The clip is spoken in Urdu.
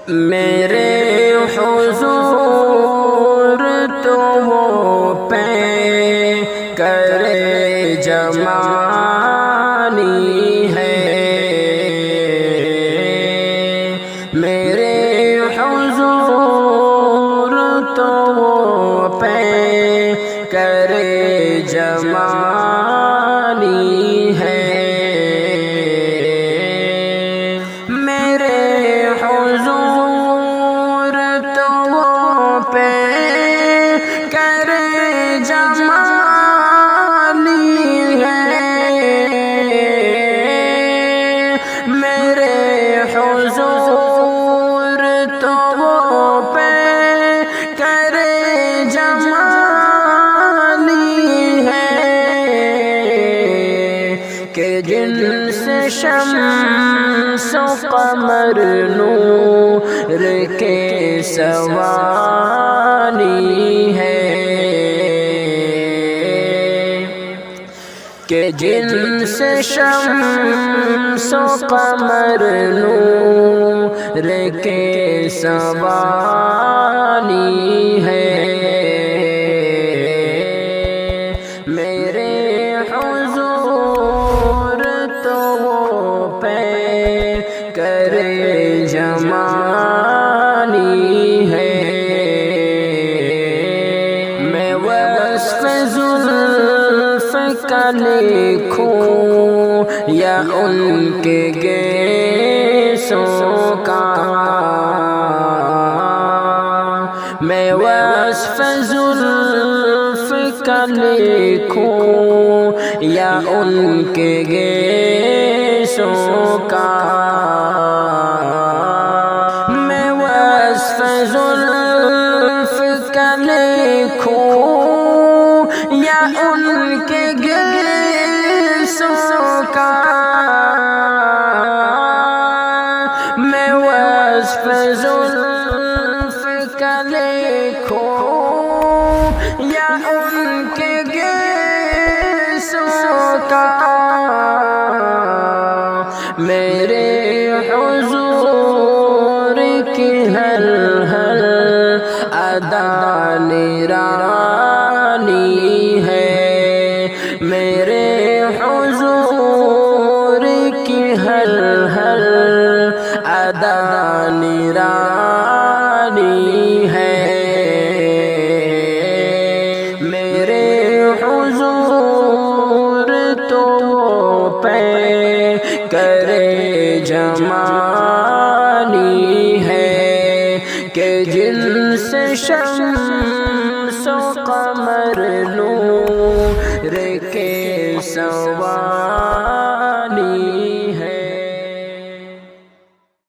میرے حضور تو وہ پہ کرے جمانی ہے، میرے حضور تو وہ پہ کرے جمانی ہے، میرے حضور تو وہ پہ کرے جمانی ہے، میرے حضور تو وہ پہ کرے جمانی ہے، کہ جن سے شمس و قمر نور کے سوانی ہے، کہ جن سے شمس و قمر نور کے سوانی ہے، میرے حضور تو وہ پہ کرے جمانی ہے، میں وصف زلف کا لکھوں یا ان کے گیسوں کا، میں وصف زلف کا لکھوں یا ان کے گیسوں کا، میں وصف زلف کا لکھوں یا ان کے گیسوں کا، میں وصف زلف کا لکھوں یا ان کے گیسوں کا، میرے حضور کی ہر ہر ادا نرانی ہے، میرے حضور کی ہر ہر ادا نرانی ہے، میرے حضور تو وہ پہ کرے جمانی ہے، کہ جن سے شمس و قمر نور کے سوانی